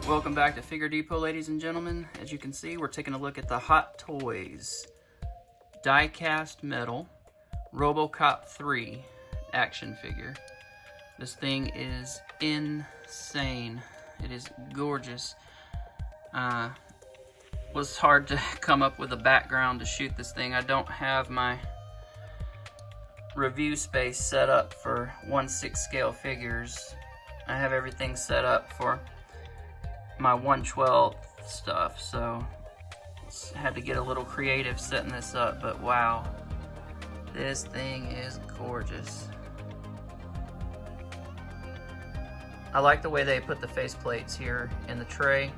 Welcome back to Figure Depot, ladies and gentlemen. As you can see, we're taking a look at the Hot Toys Diecast Metal RoboCop 3 action figure. This thing is insane. It is gorgeous. Was hard to come up with a background to shoot this thing. I don't have my review space set up for 1/6 scale figures. I have everything set up for my 1/12 stuff, so had to get a little creative setting this up. But wow, this thing is gorgeous. I like the way they put the face plates here in the tray.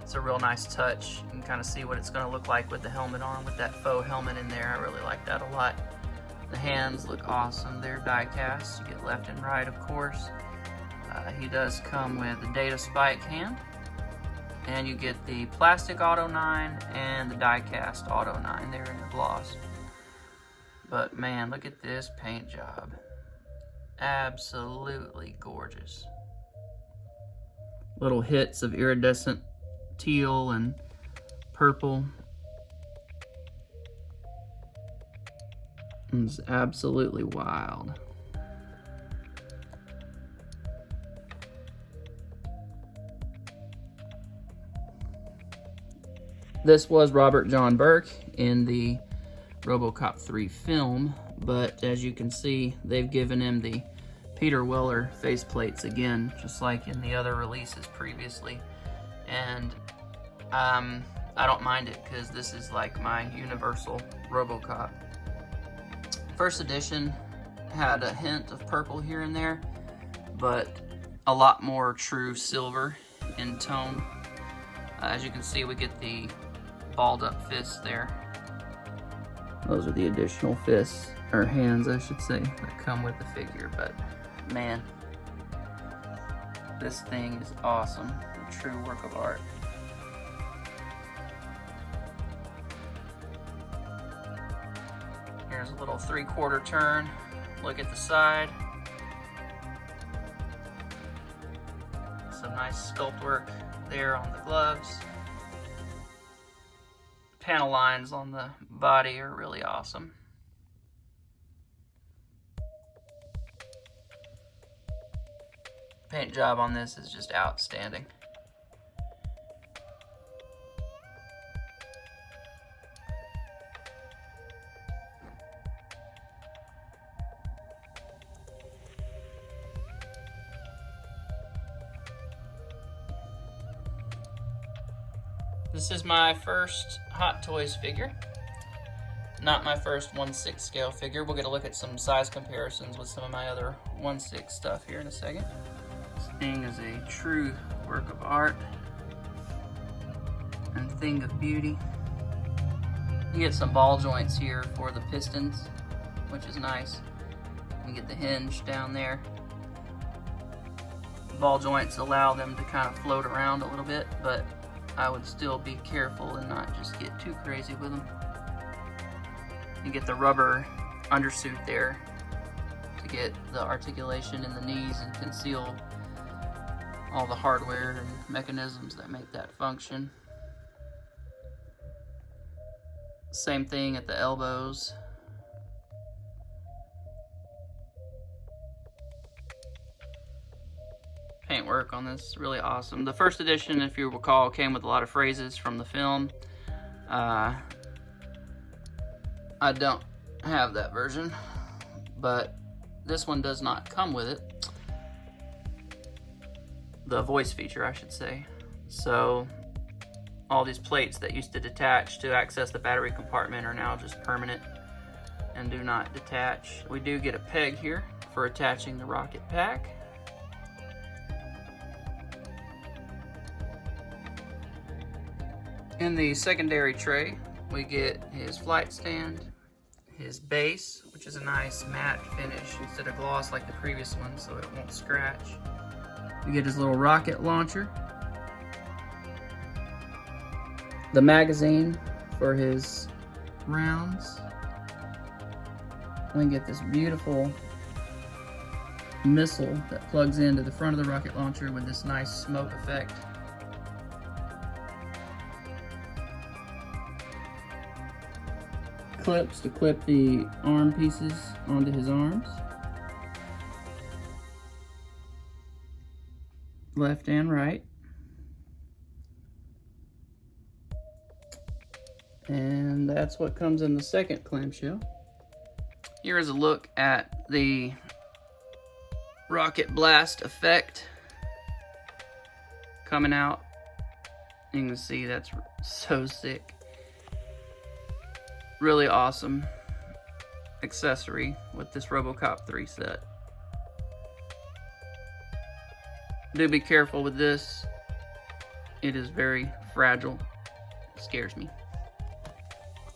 It's a real nice touch. You can kind of see what it's going to look like with the helmet on, with that faux helmet in there. I really like that a lot. The hands look awesome. They're die cast. You get left and right, of course. He does come with the data spike hand, and you get the plastic Auto 9 and the die cast Auto 9 there in the gloss. But man, look at this paint job. Absolutely gorgeous. Little hits of iridescent teal and purple. It's absolutely wild. This was Robert John Burke in the RoboCop 3 film, but as you can see, they've given him the Peter Weller faceplates again, just like in the other releases previously. And I don't mind it, because this is like my universal RoboCop. First edition had a hint of purple here and there, but a lot more true silver in tone. As you can see, we get the balled up fists there. Those are the additional fists, or hands I should say, that come with the figure. But man, this thing is awesome. A true work of art. Here's a little 3/4 turn. Look at the side. Some nice sculpt work there on the gloves. Panel lines on the body are really awesome. Paint job on this is just outstanding. This is my first Hot Toys figure. Not my first 1/6 scale figure. We'll get a look at some size comparisons with some of my other 1/6 stuff here in a second. This thing is a true work of art and thing of beauty. You get some ball joints here for the pistons, which is nice. You get the hinge down there. The ball joints allow them to kind of float around a little bit, but I would still be careful and not just get too crazy with them. You get the rubber undersuit there to get the articulation in the knees and conceal all the hardware and mechanisms that make that function. Same thing at the elbows. Paintwork on this is really awesome. The first edition, if you recall, came with a lot of phrases from the film. I don't have that version, but this one does not come with it. The voice feature, I should say. So all these plates that used to detach to access the battery compartment are now just permanent and do not detach. We do get a peg here for attaching the rocket pack. In the secondary tray, we get his flight stand, his base, which is a nice matte finish instead of gloss like the previous one, so it won't scratch. We get his little rocket launcher, the magazine for his rounds. We get this beautiful missile that plugs into the front of the rocket launcher with this nice smoke effect. Clips to clip the arm pieces onto his arms. Left and right. And that's what comes in the second clamshell. Here is a look at the rocket blast effect coming out. You can see that's so sick. Really awesome accessory with this RoboCop 3 set. Do be careful with this. It is very fragile. It scares me.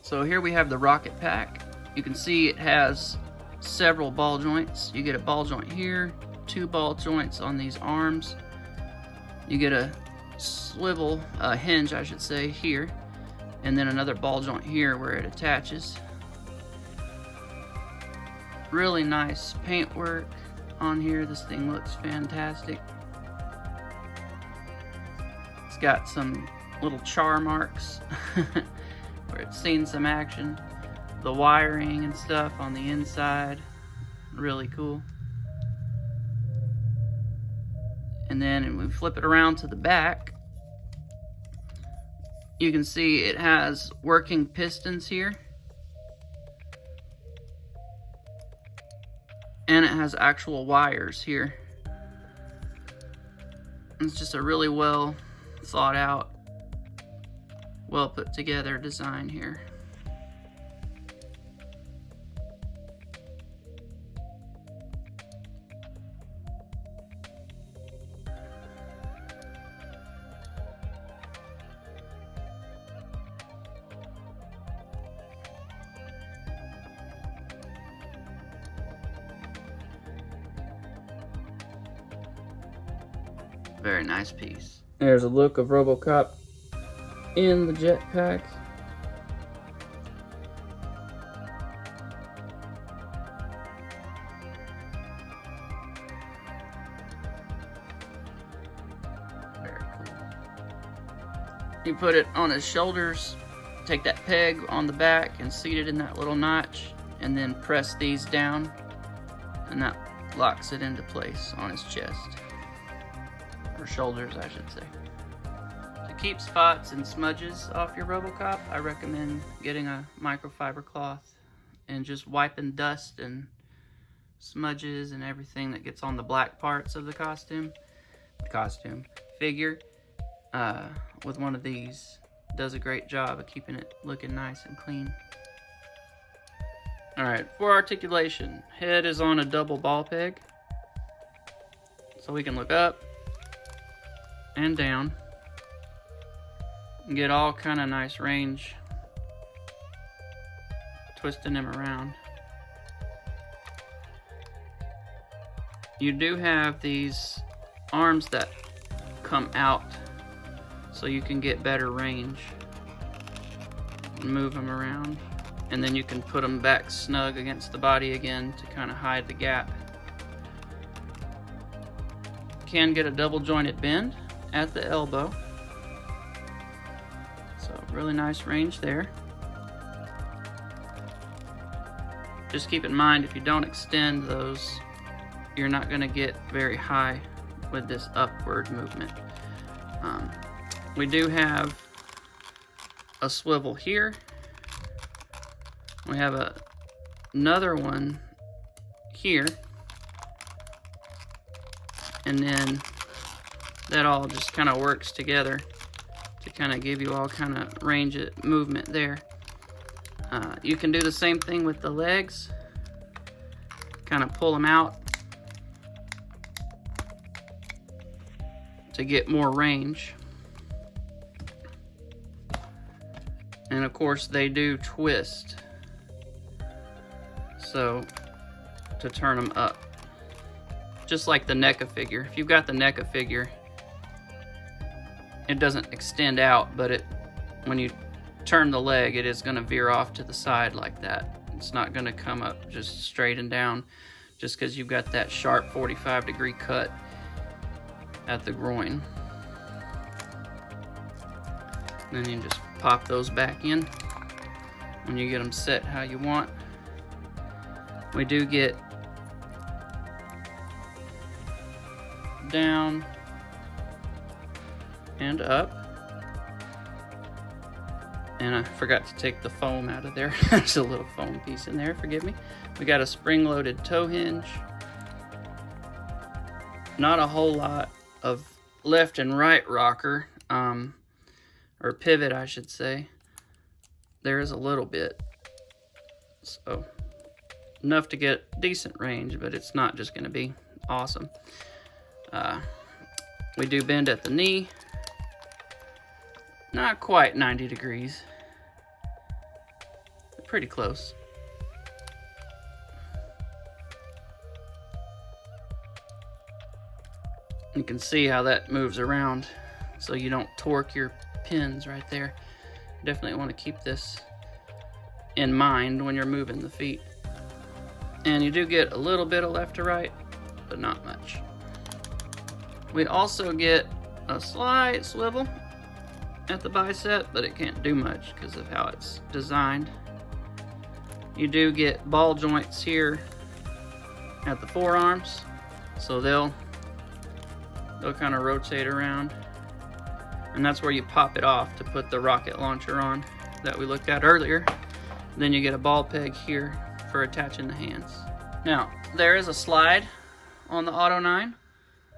So here we have the rocket pack. You can see it has several ball joints. You get a ball joint here, 2 ball joints on these arms. You get a swivel, hinge I should say, here, and then another ball joint here where it attaches. Really nice paintwork on here. This thing looks fantastic. It's got some little char marks where it's seen some action. The wiring and stuff on the inside, really cool. And then when we flip it around to the back, you can see it has working pistons here. And it has actual wires here. It's just a really well thought out, well put together design here. Very nice piece. There's a look of RoboCop in the jetpack. Very cool. You put it on his shoulders, take that peg on the back and seat it in that little notch, and then press these down, and that locks it into place on his chest. Or shoulders, I should say. To keep spots and smudges off your RoboCop, I recommend getting a microfiber cloth and just wiping dust and smudges and everything that gets on the black parts of the figure with one of these. Does a great job of keeping it looking nice and clean. Alright, for articulation, head is on a double ball peg, so we can look up and down and get all kind of nice range twisting him around. You do have these arms that come out so you can get better range and move them around, and then you can put them back snug against the body again to kind of hide the gap. Can get a double jointed bend at the elbow, so really nice range there. Just keep in mind, if you don't extend those, you're not going to get very high with this upward movement. We do have a swivel here. We have another one here, and then that all just kind of works together to kind of give you all kind of range of movement there. You can do the same thing with the legs. Kind of pull them out to get more range. And of course they do twist, so to turn them up. Just like the NECA figure. If you've got the NECA figure, it doesn't extend out, but when you turn the leg, it is going to veer off to the side like that. It's not going to come up just straight and down. just because you've got that sharp 45-degree cut at the groin. And then you just pop those back in when you get them set how you want. We do get down and up. And I forgot to take the foam out of there. There's a little foam piece in there, forgive me. We got a spring-loaded toe hinge. Not a whole lot of left and right rocker, or pivot, I should say. There is a little bit. So, enough to get decent range, but it's not just gonna be awesome. We do bend at the knee. Not quite 90 degrees. Pretty close. You can see how that moves around so you don't torque your pins right there. Definitely want to keep this in mind when you're moving the feet. And you do get a little bit of left to right, but not much. We also get a slight swivel at the bicep, but it can't do much because of how it's designed. You do get ball joints here at the forearms, so they'll kind of rotate around, and that's where you pop it off to put the rocket launcher on that we looked at earlier. Then you get a ball peg here for attaching the hands. Now, there is a slide on the Auto 9,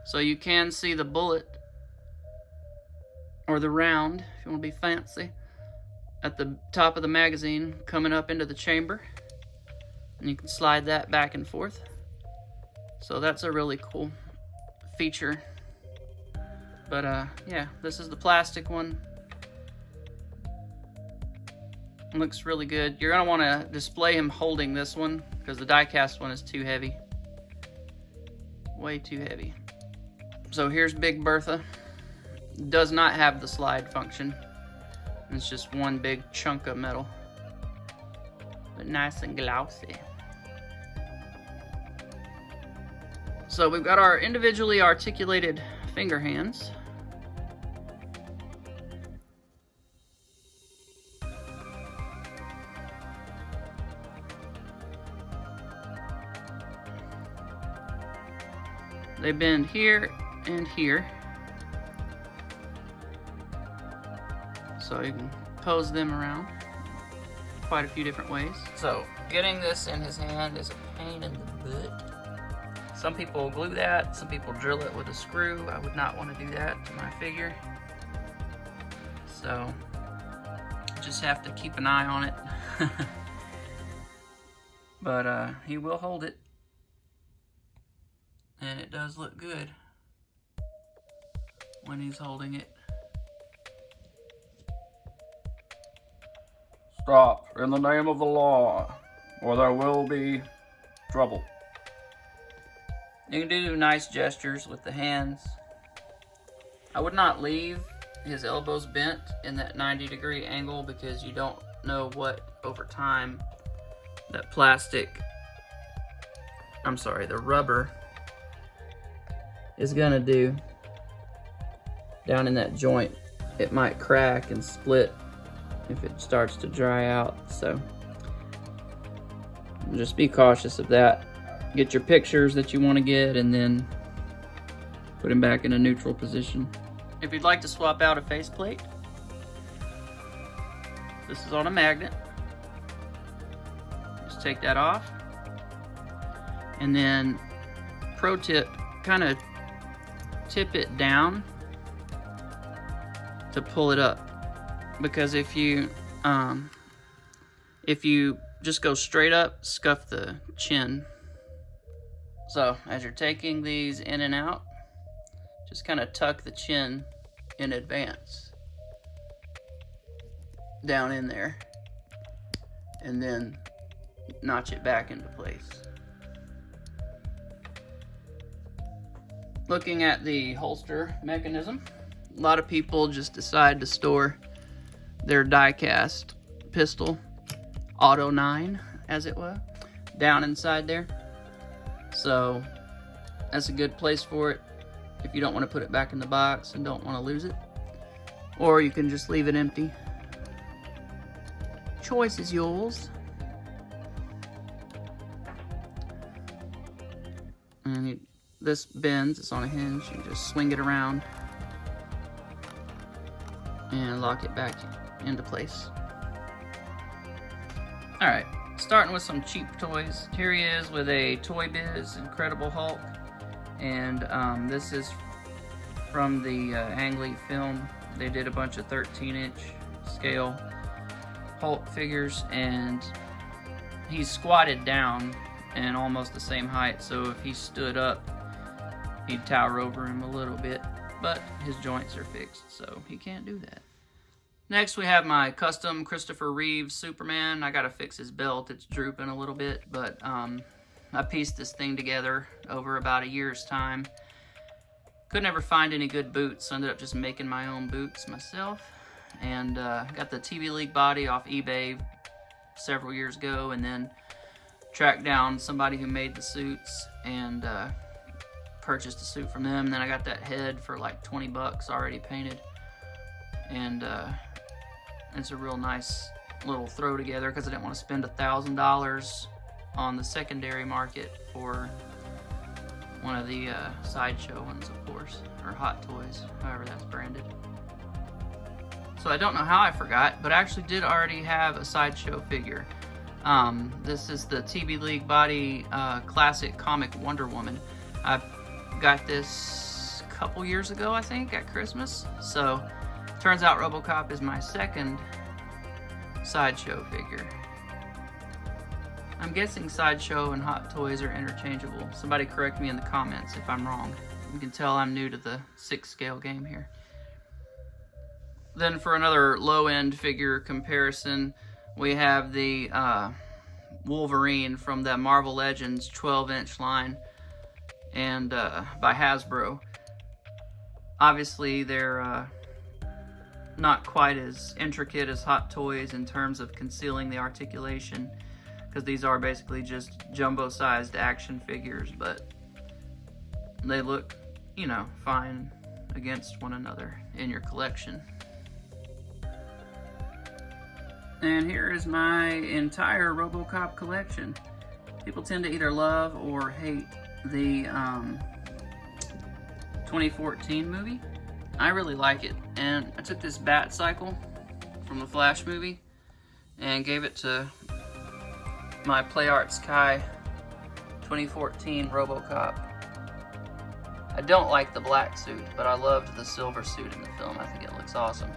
so you can see the bullet, or the round, if you want to be fancy, at the top of the magazine coming up into the chamber. And you can slide that back and forth. So that's a really cool feature. But yeah, this is the plastic one. It looks really good. You're gonna want to display him holding this one because the die-cast one is too heavy. Way too heavy. So here's Big Bertha. Does not have the slide function. It's just one big chunk of metal, but nice and glossy. So we've got our individually articulated finger hands. They bend here and here. So you can pose them around quite a few different ways. So getting this in his hand is a pain in the butt. Some people glue that, some people drill it with a screw. I would not want to do that to my figure. So just have to keep an eye on it. But he will hold it. And it does look good when he's holding it. Stop, in the name of the law, or there will be trouble. You can do nice gestures with the hands. I would not leave his elbows bent in that 90-degree angle because you don't know what, over time, that the rubber is gonna do down in that joint. It might crack and split if it starts to dry out, so just be cautious of that. Get your pictures that you want to get and then put him back in a neutral position. If you'd like to swap out a faceplate, this is on a magnet. Just take that off, and then pro tip, kind of tip it down to pull it up. Because if you just go straight up, scuff the chin. So as you're taking these in and out, just kind of tuck the chin in advance down in there, and then notch it back into place. Looking at the holster mechanism, a lot of people just decide to store their die-cast pistol, Auto 9 as it was, down inside there. So that's a good place for it if you don't want to put it back in the box and don't want to lose it. Or you can just leave it empty. Choice is yours. And this bends, it's on a hinge. You just swing it around and lock it back into place. Alright, starting with some cheap toys. Here he is with a Toy Biz Incredible Hulk. And this is from the Ang Lee film. They did a bunch of 13-inch scale Hulk figures, and he's squatted down and almost the same height, so if he stood up, he'd tower over him a little bit, but his joints are fixed, so he can't do that. Next, we have my custom Christopher Reeve Superman. I gotta fix his belt, it's drooping a little bit, but I pieced this thing together over about a year's time. Could never find any good boots, so I ended up just making my own boots myself. And got the TV League body off eBay several years ago, and then tracked down somebody who made the suits and purchased a suit from them. And then I got that head for like 20 bucks already painted. And it's a real nice little throw together because I didn't want to spend $1,000 on the secondary market for one of the Sideshow ones, of course, or Hot Toys, however that's branded. So I don't know how I forgot, but I actually did already have a Sideshow figure. This is the TV League body classic comic Wonder Woman. I got this a couple years ago, I think, at Christmas. So turns out RoboCop is my second Sideshow figure. I'm guessing Sideshow and Hot Toys are interchangeable. Somebody correct me in the comments if I'm wrong. You can tell I'm new to the 6 scale game here. Then for another low-end figure comparison, we have the Wolverine from the Marvel Legends 12-inch line and by Hasbro. Obviously, they're not quite as intricate as Hot Toys in terms of concealing the articulation, because these are basically just jumbo-sized action figures, but they look, you know, fine against one another in your collection. And here is my entire RoboCop collection. People tend to either love or hate the 2014 movie. I really like it, and I took this Bat Cycle from the Flash movie and gave it to my Play Arts Kai 2014 RoboCop. I don't like the black suit, but I loved the silver suit in the film. I think it looks awesome.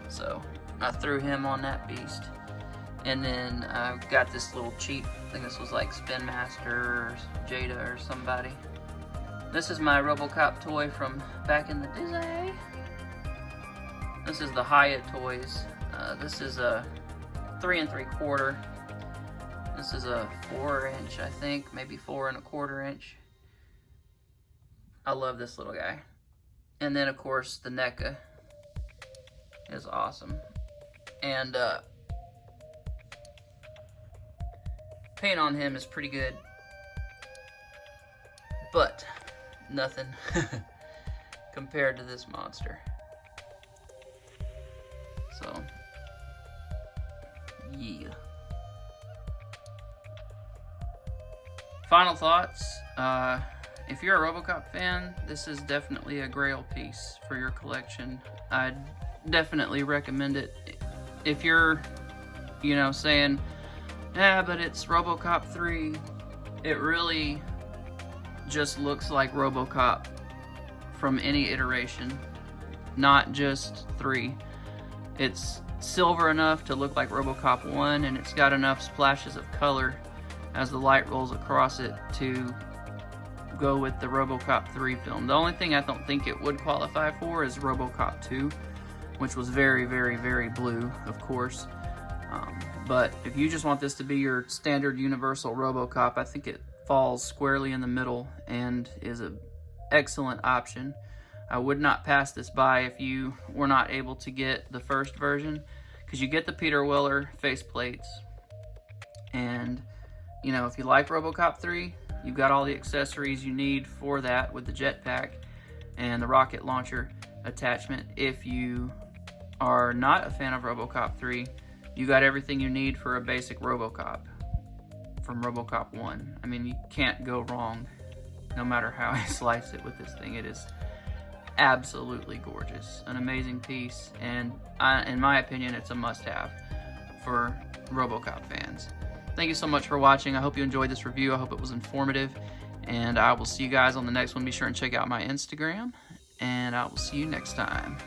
So I threw him on that beast. And then I got this little cheap, I think this was like Spin Master or Jada or somebody. This is my RoboCop toy from back in the day. This is the Hyatt Toys. This is a 3 3/4. This is a 4-inch, I think, maybe 4 1/4 inch. I love this little guy. And then, of course, the NECA is awesome. And paint on him is pretty good, but nothing compared to this monster. So, yeah. Final thoughts. If you're a RoboCop fan, this is definitely a grail piece for your collection. I'd definitely recommend it. If you're, you know, saying, yeah, but it's RoboCop 3, it really just looks like RoboCop from any iteration, not just 3. It's silver enough to look like RoboCop 1, and it's got enough splashes of color as the light rolls across it to go with the RoboCop 3 film. The only thing I don't think it would qualify for is RoboCop 2, which was very, very, very blue, of course. But if you just want this to be your standard universal RoboCop, I think it falls squarely in the middle and is an excellent option. I would not pass this by if you were not able to get the first version, because you get the Peter Weller faceplates, and you know, if you like RoboCop 3, You've got all the accessories you need for that with the jetpack and the rocket launcher attachment. If you are not a fan of RoboCop 3, you got everything you need for a basic RoboCop from RoboCop 1. I mean, you can't go wrong no matter how I slice it with this thing. It is absolutely gorgeous, an amazing piece, and in my opinion, it's a must-have for RoboCop fans. Thank you so much for watching. I hope you enjoyed this review. I hope it was informative, and I will see you guys on the next one. Be sure and check out my Instagram, and I will see you next time.